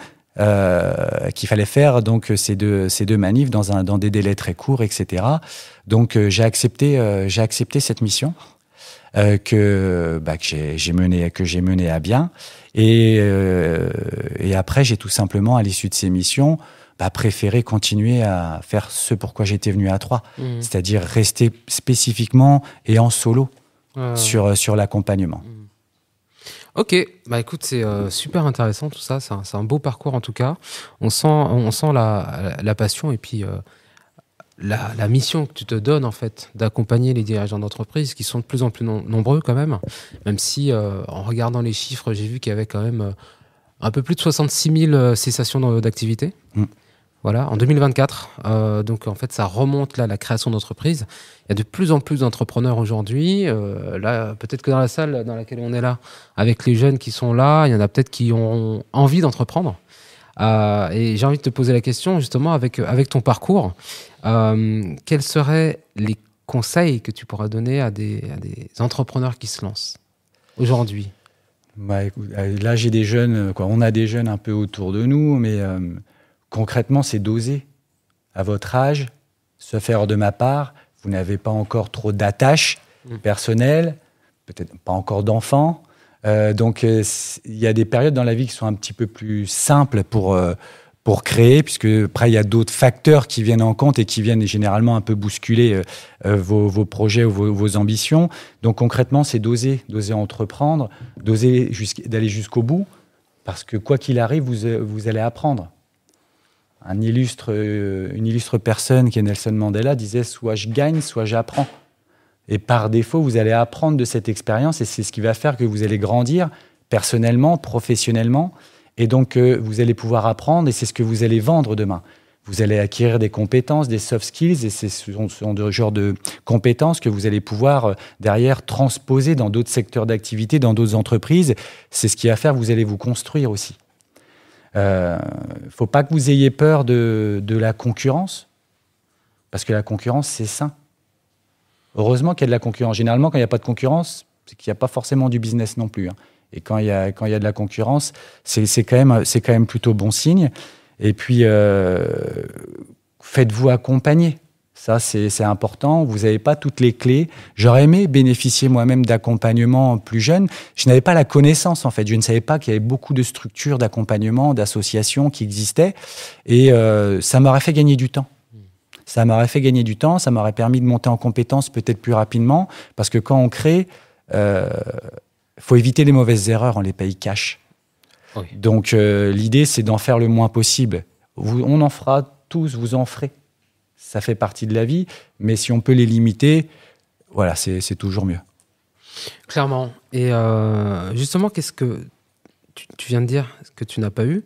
qu'il fallait faire, donc ces deux manifs dans des délais très courts, etc. Donc, j'ai accepté cette mission que j'ai menée à bien. Et après, j'ai tout simplement, à l'issue de ces missions, préféré continuer à faire ce pourquoi j'étais venu à 3, c'est-à-dire rester spécifiquement et en solo sur l'accompagnement. Ok, écoute, c'est super intéressant tout ça, c'est un beau parcours en tout cas. On sent la passion et puis la mission que tu te donnes en fait d'accompagner les dirigeants d'entreprise qui sont de plus en plus nombreux quand même si en regardant les chiffres, j'ai vu qu'il y avait quand même un peu plus de 66 000 cessations d'activité. Voilà, en 2024. Donc, en fait, ça remonte là, la création d'entreprises. Il y a de plus en plus d'entrepreneurs aujourd'hui. Là, peut-être que dans la salle dans laquelle on est là, avec les jeunes qui sont là, il y en a peut-être qui ont envie d'entreprendre. Et j'ai envie de te poser la question, justement, avec ton parcours. Quels seraient les conseils que tu pourras donner à des entrepreneurs qui se lancent aujourd'hui ? Là, j'ai des jeunes, on a des jeunes un peu autour de nous, mais concrètement, c'est d'oser. À votre âge, se faire de ma part, vous n'avez pas encore trop d'attaches personnelles, peut-être pas encore d'enfants. Donc, il y a des périodes dans la vie qui sont un petit peu plus simples pour créer, puisque après, il y a d'autres facteurs qui viennent en compte et qui viennent généralement un peu bousculer vos projets ou vos ambitions. Donc, concrètement, c'est d'oser entreprendre, d'oser d'aller jusqu'au bout, parce que quoi qu'il arrive, vous allez apprendre. Une illustre personne qui est Nelson Mandela disait « soit je gagne, soit j'apprends ». Et par défaut, vous allez apprendre de cette expérience et c'est ce qui va faire que vous allez grandir personnellement, professionnellement Et donc, vous allez pouvoir apprendre et c'est ce que vous allez vendre demain. Vous allez acquérir des compétences, des soft skills et ce sont de genre de compétences que vous allez pouvoir derrière transposer dans d'autres secteurs d'activité, dans d'autres entreprises. C'est ce qui va faire que vous allez vous construire aussi. Faut pas que vous ayez peur de la concurrence, parce que la concurrence, c'est sain. Heureusement qu'il y a de la concurrence. Généralement, quand il n'y a pas de concurrence, c'est qu'il n'y a pas forcément du business non plus. Hein. Et quand il y a de la concurrence, c'est quand même plutôt bon signe. Et puis, faites-vous accompagner. Ça, c'est important. Vous n'avez pas toutes les clés. J'aurais aimé bénéficier moi-même d'accompagnement plus jeune. Je n'avais pas la connaissance, en fait. Je ne savais pas qu'il y avait beaucoup de structures d'accompagnement, d'associations qui existaient. Et ça m'aurait fait gagner du temps. Ça m'aurait fait gagner du temps. Ça m'aurait permis de monter en compétences peut-être plus rapidement. Parce que quand on crée, faut éviter les mauvaises erreurs. On les paye cash. Oui. Donc, l'idée, c'est d'en faire le moins possible. On en fera tous, vous en ferez. Ça fait partie de la vie, mais si on peut les limiter, voilà, c'est toujours mieux. Clairement. Et justement, qu'est-ce que tu viens de dire que tu n'as pas eu?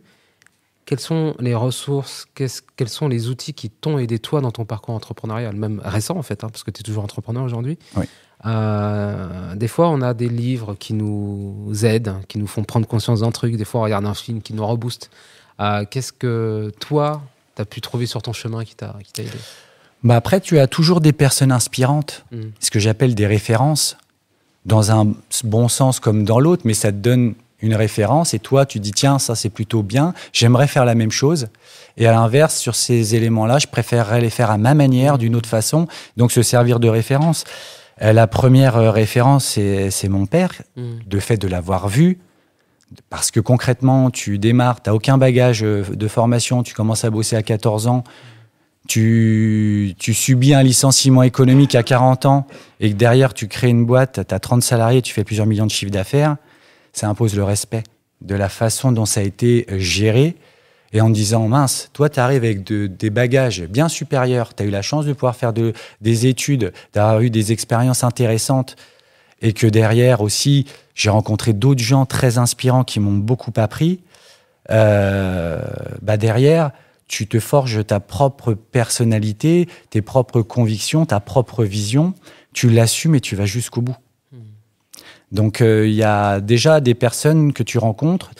Quelles sont les ressources, quels sont les outils qui t'ont aidé toi dans ton parcours entrepreneurial, même récent en fait, hein, parce que tu es toujours entrepreneur aujourd'hui. Oui. Des fois, on a des livres qui nous aident, qui nous font prendre conscience d'un truc. Des fois, on regarde un film qui nous rebooste. Qu'est-ce que toi, tu as pu trouver sur ton chemin qui t'a aidé? Après, tu as toujours des personnes inspirantes, ce que j'appelle des références, dans un bon sens comme dans l'autre, mais ça te donne une référence et toi, tu dis tiens, ça c'est plutôt bien, j'aimerais faire la même chose. Et à l'inverse, sur ces éléments-là, je préférerais les faire à ma manière, d'une autre façon, donc se servir de référence. La première référence, c'est mon père, de fait de l'avoir vu, parce que concrètement, tu démarres, tu n'as aucun bagage de formation, tu commences à bosser à 14 ans, tu subis un licenciement économique à 40 ans, et que derrière, tu crées une boîte, tu as 30 salariés, tu fais plusieurs millions de chiffres d'affaires, ça impose le respect de la façon dont ça a été géré, et en disant, mince, toi, tu arrives avec des bagages bien supérieurs, tu as eu la chance de pouvoir faire des études, d'avoir eu des expériences intéressantes, et que derrière aussi, j'ai rencontré d'autres gens très inspirants qui m'ont beaucoup appris. Derrière, tu te forges ta propre personnalité, tes propres convictions, ta propre vision, tu l'assumes et tu vas jusqu'au bout. Donc, il y a déjà des personnes que tu rencontres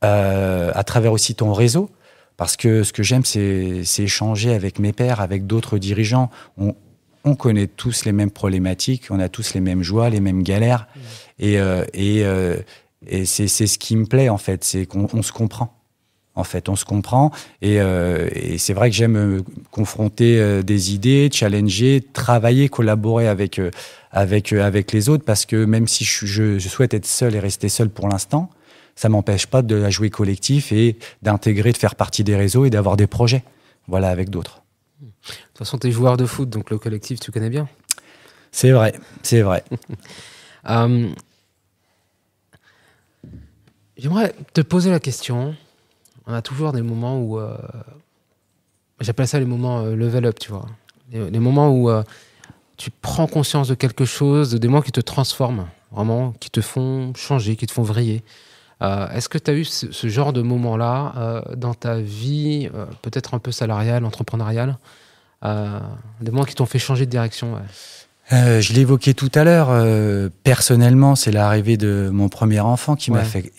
à travers aussi ton réseau, parce que ce que j'aime, c'est échanger avec mes pairs, avec d'autres dirigeants. On connaît tous les mêmes problématiques, on a tous les mêmes joies, les mêmes galères, et c'est ce qui me plaît en fait, c'est qu'on se comprend. En fait, on se comprend, et c'est vrai que j'aime confronter des idées, challenger, travailler, collaborer avec les autres, parce que même si je souhaite être seul et rester seul pour l'instant, ça m'empêche pas de la jouer collectif et d'intégrer, de faire partie des réseaux et d'avoir des projets, voilà, avec d'autres. De toute façon, tu es joueur de foot, donc le collectif, tu connais bien. C'est vrai, c'est vrai. J'aimerais te poser la question. On a toujours des moments où... j'appelle ça les moments level up, tu vois. Les moments où tu prends conscience de quelque chose, des moments qui te transforment, vraiment, qui te font changer, qui te font vriller. Est-ce que tu as eu ce genre de moment-là dans ta vie, peut-être un peu salariale, entrepreneuriale, des moments qui t'ont fait changer de direction? Ouais. Je l'évoquais tout à l'heure. Personnellement, c'est l'arrivée de mon premier enfant qui m'a fait,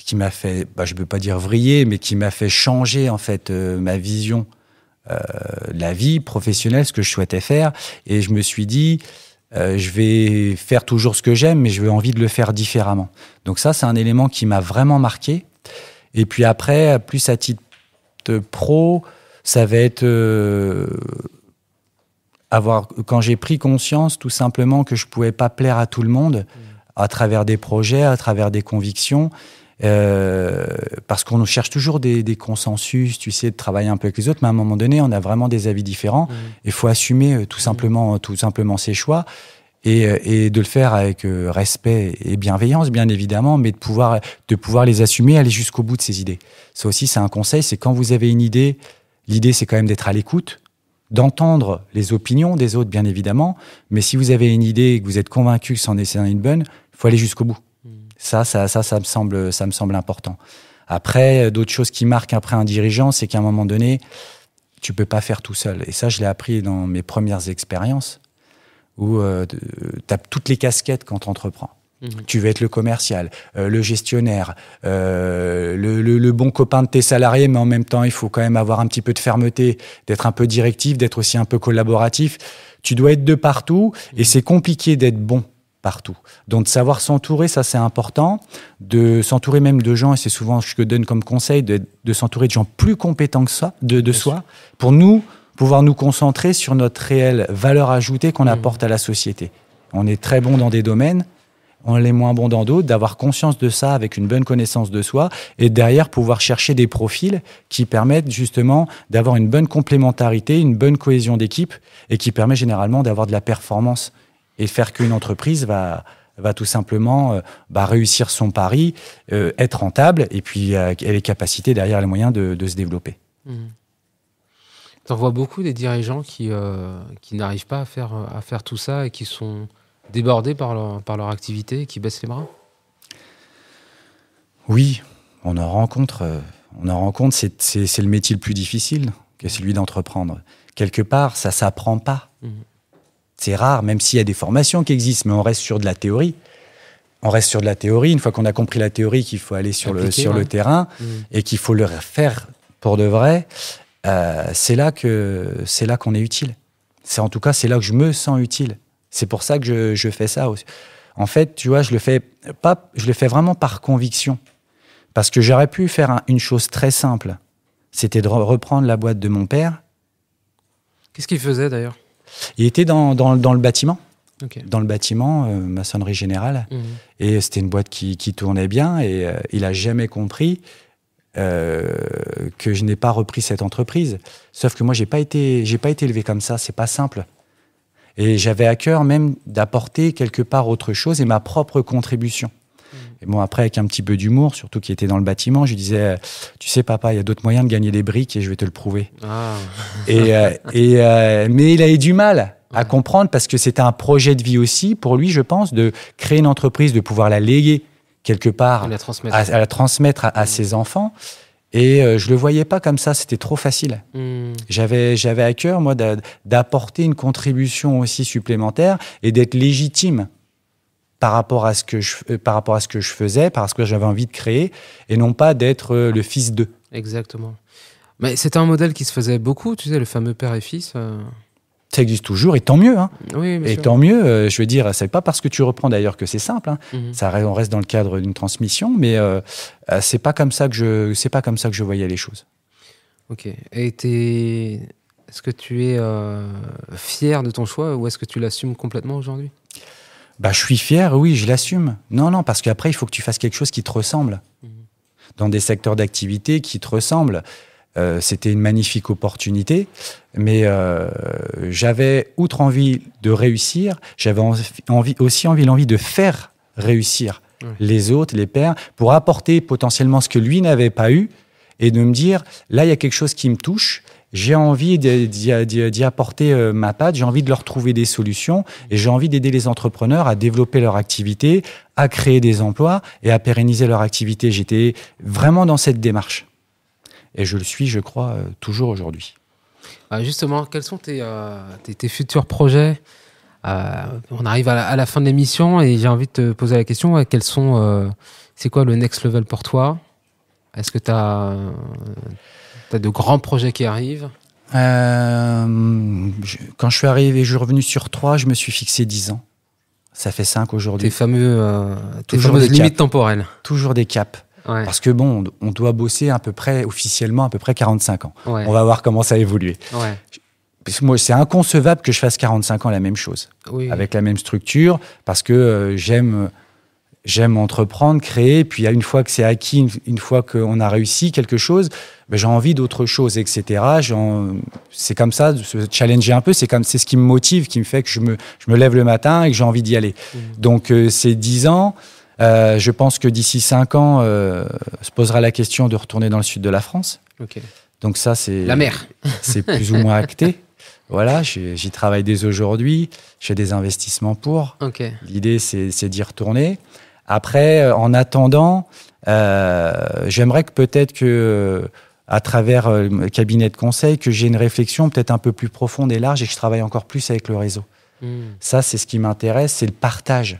je peux pas dire vriller, mais qui m'a fait changer en fait ma vision de la vie professionnelle, ce que je souhaitais faire. Et je me suis dit, je vais faire toujours ce que j'aime, mais je veux envie de le faire différemment. Donc ça, c'est un élément qui m'a vraiment marqué. Et puis après, plus à titre pro, ça va être quand j'ai pris conscience tout simplement que je pouvais pas plaire à tout le monde à travers des projets, à travers des convictions, parce qu'on cherche toujours des consensus, tu sais, de travailler un peu avec les autres, mais à un moment donné, on a vraiment des avis différents. Il faut assumer tout simplement ses choix et de le faire avec respect et bienveillance, bien évidemment, mais de pouvoir les assumer, aller jusqu'au bout de ses idées. Ça aussi, c'est un conseil, c'est quand vous avez une idée, l'idée, c'est quand même d'être à l'écoute, d'entendre les opinions des autres, bien évidemment, mais si vous avez une idée et que vous êtes convaincu que c'en est une bonne, il faut aller jusqu'au bout. Ça me semble important. Après, d'autres choses qui marquent après un dirigeant, c'est qu'à un moment donné, tu peux pas faire tout seul. Et ça, je l'ai appris dans mes premières expériences où tu as toutes les casquettes quand tu entreprends. Tu veux être le commercial, le gestionnaire, le bon copain de tes salariés, mais en même temps, il faut quand même avoir un petit peu de fermeté, d'être un peu directif, d'être aussi un peu collaboratif. Tu dois être de partout et c'est compliqué d'être bon partout. Donc, de savoir s'entourer, ça, c'est important. De s'entourer même de gens, et c'est souvent ce que je donne comme conseil, de s'entourer de gens plus compétents que ça, de soi, pour nous, pouvoir nous concentrer sur notre réelle valeur ajoutée qu'on apporte à la société. On est très bon dans des domaines, on est moins bon dans d'autres, d'avoir conscience de ça avec une bonne connaissance de soi et derrière pouvoir chercher des profils qui permettent justement d'avoir une bonne complémentarité, une bonne cohésion d'équipe et qui permet généralement d'avoir de la performance et faire qu'une entreprise va tout simplement réussir son pari, être rentable et puis ait les capacités derrière les moyens de se développer. T'en vois beaucoup des dirigeants qui n'arrivent pas à faire tout ça et qui sont débordés par leur activité et qui baissent les bras? Oui, on en rencontre. C'est le métier le plus difficile que celui d'entreprendre. Quelque part, ça s'apprend pas. C'est rare, même s'il y a des formations qui existent, mais on reste sur de la théorie. Une fois qu'on a compris la théorie, qu'il faut aller sur le terrain et qu'il faut le faire pour de vrai, c'est là qu'on est utile. En tout cas, c'est là que je me sens utile. C'est pour ça que je fais ça aussi. En fait, tu vois, je le fais vraiment par conviction. Parce que j'aurais pu faire une chose très simple. C'était de reprendre la boîte de mon père. Qu'est-ce qu'il faisait d'ailleurs? Il était dans le bâtiment. Okay. Dans le bâtiment, maçonnerie générale. Et c'était une boîte qui tournait bien. Et il n'a jamais compris que je n'ai pas repris cette entreprise. Sauf que moi, j'ai pas été élevé comme ça. C'est pas simple. Et j'avais à cœur même d'apporter quelque part autre chose et ma propre contribution. Et bon, après, avec un petit peu d'humour, surtout qui était dans le bâtiment, je lui disais, tu sais, papa, il y a d'autres moyens de gagner des briques et je vais te le prouver. Ah. Mais il a eu du mal à comprendre parce que c'était un projet de vie aussi pour lui, je pense, de créer une entreprise, de pouvoir la léguer quelque part, à la transmettre à ses enfants. Et je le voyais pas comme ça, c'était trop facile. J'avais à cœur, moi, d'apporter une contribution aussi supplémentaire et d'être légitime par rapport à ce que je faisais, par rapport à ce que j'avais envie de créer, et non pas d'être le fils d'eux. Exactement. Mais c'était un modèle qui se faisait beaucoup, tu sais, le fameux père et fils. Ça existe toujours, et tant mieux. Hein. Oui, bien sûr. Tant mieux, je veux dire, c'est pas parce que tu reprends d'ailleurs que c'est simple. Hein. On reste dans le cadre d'une transmission, mais c'est pas comme ça que je voyais les choses. Ok. Et est-ce que tu es fier de ton choix ou est-ce que tu l'assumes complètement aujourd'hui? Je suis fier, oui, je l'assume. Non, parce qu'après, il faut que tu fasses quelque chose qui te ressemble. Dans des secteurs d'activité qui te ressemblent. C'était une magnifique opportunité, mais j'avais, outre envie de réussir, j'avais aussi l'envie de faire réussir les autres, les pairs, pour apporter potentiellement ce que lui n'avait pas eu, et de me dire, là, il y a quelque chose qui me touche, j'ai envie d'y apporter ma patte, j'ai envie de leur trouver des solutions, et j'ai envie d'aider les entrepreneurs à développer leur activité, à créer des emplois et à pérenniser leur activité. J'étais vraiment dans cette démarche. Et je le suis, je crois, toujours aujourd'hui. Justement, quels sont tes futurs projets? On arrive à la fin de l'émission et j'ai envie de te poser la question, c'est quoi le next level pour toi? Est-ce que tu as de grands projets qui arrivent? Quand je suis arrivé, je suis revenu sur 3, je me suis fixé 10 ans. Ça fait 5 aujourd'hui. Tes fameuses limites temporelles. Toujours des caps. Ouais. Parce que on doit bosser officiellement à peu près 45 ans. Ouais. On va voir comment ça évolue. Ouais. Parce que moi, c'est inconcevable que je fasse 45 ans la même chose, avec la même structure, parce que j'aime entreprendre, créer, puis une fois que c'est acquis, une fois qu'on a réussi quelque chose, j'ai envie d'autre chose, etc. C'est comme ça, se challenger un peu, c'est ce qui me motive, qui me fait que je me lève le matin et que j'ai envie d'y aller. Donc, c'est 10 ans. Je pense que d'ici 5 ans, se posera la question de retourner dans le sud de la France. Okay. Donc ça, c'est... La mer. C'est plus ou moins acté. Voilà, j'y travaille dès aujourd'hui. Je fais des investissements pour. Okay. L'idée, c'est d'y retourner. Après, en attendant, J'aimerais que peut-être que à travers le cabinet de conseil, que j'ai une réflexion peut-être un peu plus profonde et large et que je travaille encore plus avec le réseau. Ça, c'est ce qui m'intéresse, c'est le partage.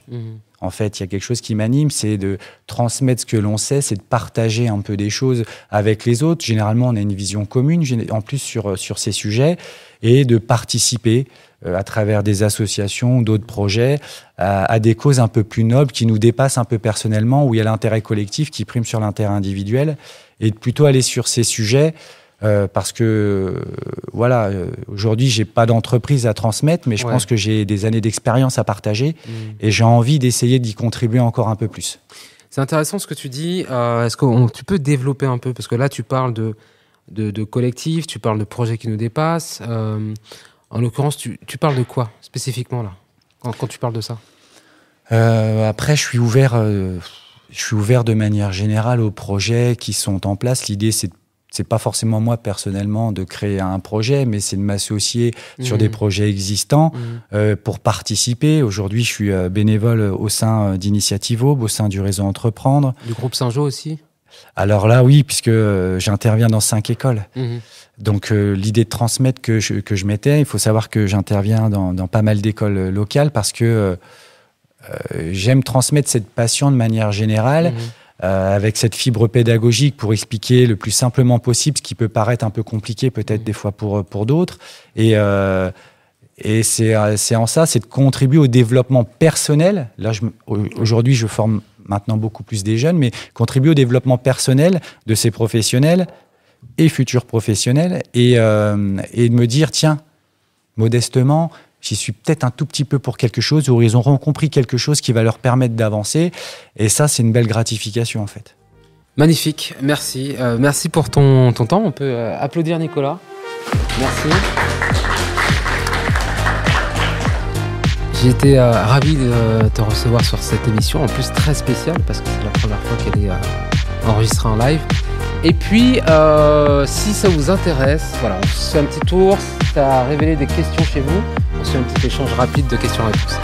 En fait, il y a quelque chose qui m'anime, c'est de transmettre ce que l'on sait, c'est de partager un peu des choses avec les autres. Généralement, on a une vision commune, en plus sur ces sujets, et de participer à travers des associations ou d'autres projets à des causes un peu plus nobles qui nous dépassent un peu personnellement, où il y a l'intérêt collectif qui prime sur l'intérêt individuel, et de plutôt aller sur ces sujets parce que voilà, aujourd'hui j'ai pas d'entreprise à transmettre, mais je pense que j'ai des années d'expérience à partager et j'ai envie d'essayer d'y contribuer encore un peu plus. C'est intéressant ce que tu dis. Est-ce que tu peux développer un peu, parce que là tu parles de collectif, tu parles de projets qui nous dépassent. En l'occurrence, tu parles de quoi spécifiquement là quand tu parles de ça? Après, je suis ouvert de manière générale aux projets qui sont en place. L'idée, c'est pas forcément moi personnellement de créer un projet, mais c'est de m'associer sur des projets existants pour participer. Aujourd'hui, je suis bénévole au sein d'Initiative Aube, au sein du réseau Entreprendre. Du groupe Saint-Jean aussi? Alors là, oui, puisque j'interviens dans 5 écoles. Donc l'idée de transmettre que je mettais, il faut savoir que j'interviens dans pas mal d'écoles locales parce que j'aime transmettre cette passion de manière générale. Avec cette fibre pédagogique pour expliquer le plus simplement possible ce qui peut paraître un peu compliqué peut-être des fois pour d'autres. Et c'est en ça, c'est de contribuer au développement personnel. Là, aujourd'hui, je forme maintenant beaucoup plus des jeunes, mais contribuer au développement personnel de ces professionnels et futurs professionnels et de me dire, tiens, modestement, j'y suis peut-être un tout petit peu pour quelque chose, où ils auront compris quelque chose qui va leur permettre d'avancer. Et ça, c'est une belle gratification, en fait. Magnifique, merci. Merci pour ton temps. On peut applaudir Nicolas. Merci. J'ai été ravi de te recevoir sur cette émission, en plus très spéciale, parce que c'est la première fois qu'elle est enregistrée en live. Et puis, si ça vous intéresse, voilà, on se fait un petit tour. Ça a révélé des questions chez vous. On se fait un petit échange rapide de questions-réponses.